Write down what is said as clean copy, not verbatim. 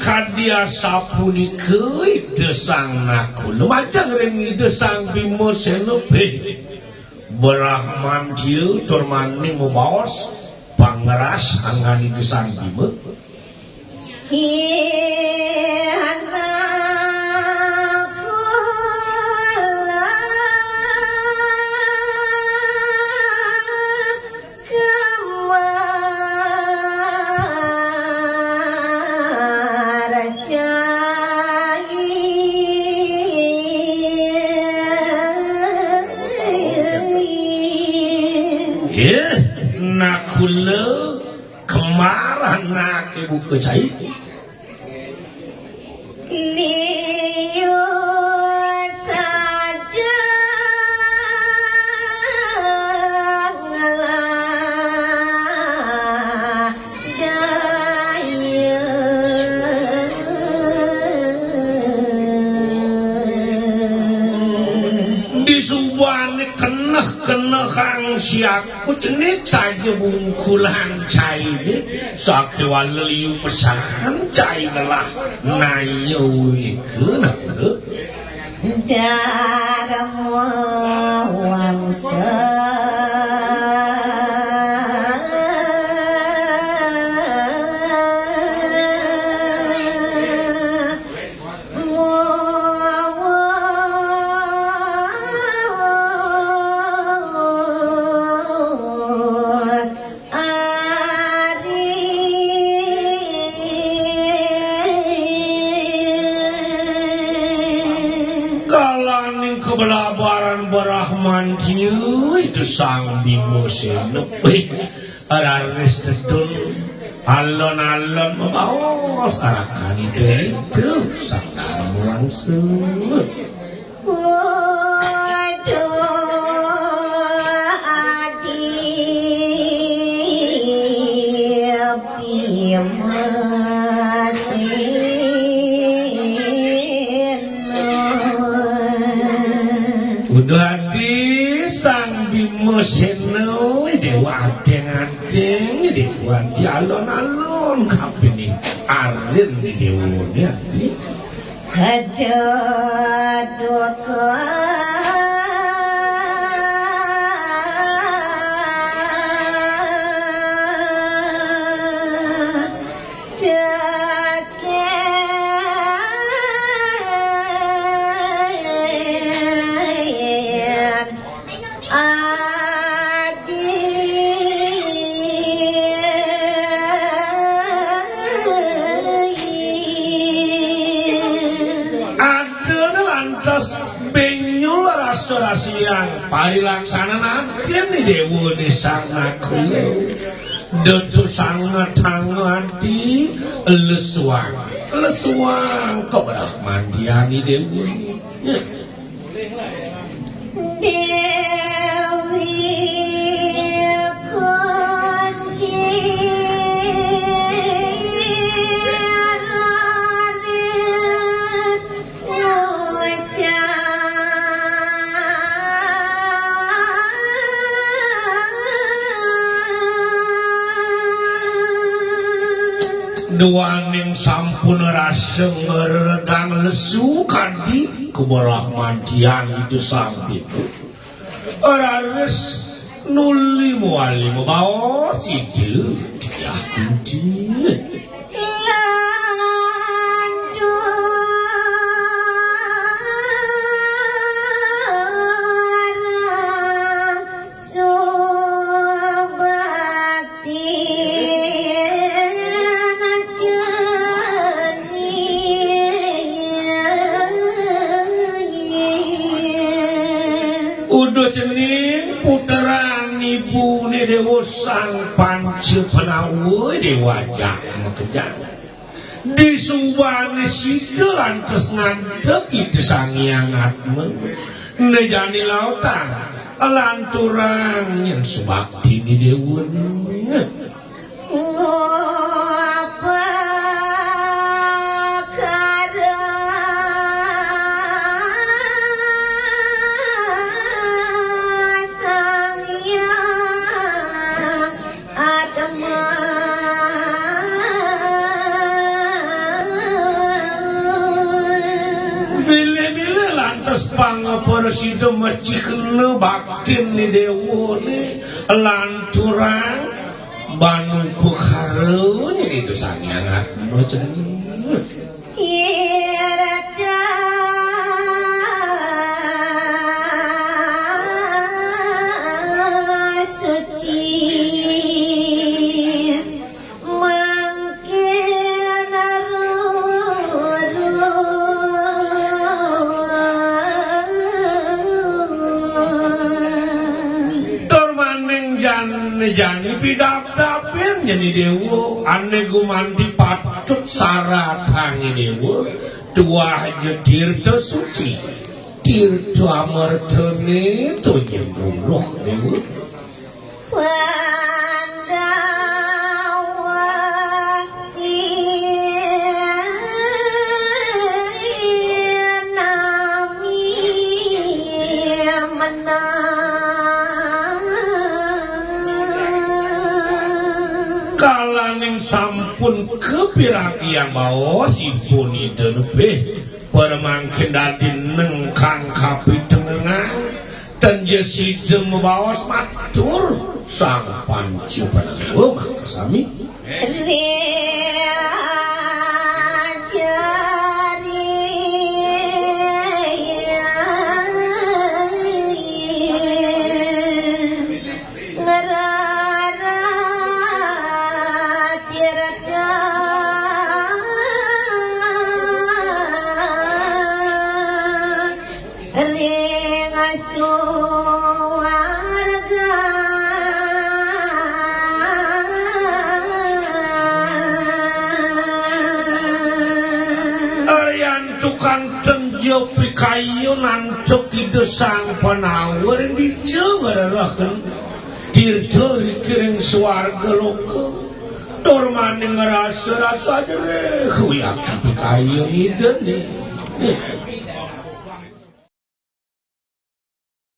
Kadia sapuni keuy desang naku lumajang rengi desang bimo senope berahman dieu turmani mubaos pangeras angani desang bimo nakula kemaran nak ibu kecai liu saja ngalah daya di subane kena kang siaku jenis saja bungkulan cai ni sakwa leliu pesan cai gelah nayo ikena daram wangsa Berahman tiu itu sang bimo senope araris tedun alon-alon membawa sarakan itu sakar langsung udah di sang bimo seno dewa adeng-adeng dewa di alon-alon kapini arin di dewonya ada doa yang parilaksana nanti nih dewa di sana kulo dodo sangat hangati lesuang kau berahman diani dewa duaning sampun rasa meredang lesu kadi keberahman dian itu sampai araris nuli muali membawa sidu dia kunci dewa sang panci penawa dewa jang kejang di subane sikelan kes ngadek itu sang yang atme nejani lautan lanturang yang sebakti di dewa ngapa Pangaparasida macikna baktin ni dewa ni lanturang banu pukharunya itu sangat macam tiada suci mangkin jani bidap-dapin jadi dewa ane gumanti patut saratangi dewa dua aja tirta suci tirta amartane to nyembuluh dewa sampun kepiraki yang bawa si puni denpe permangkin dadi nengkang kapi tengengan dan jesi dem bawa matur sang panci pananggo maka sami kayu nancuk di desang penawar di jengarakan tirta ikiring swarga loka dormane ngerasa rasa jereh kuyak tapi kayu ini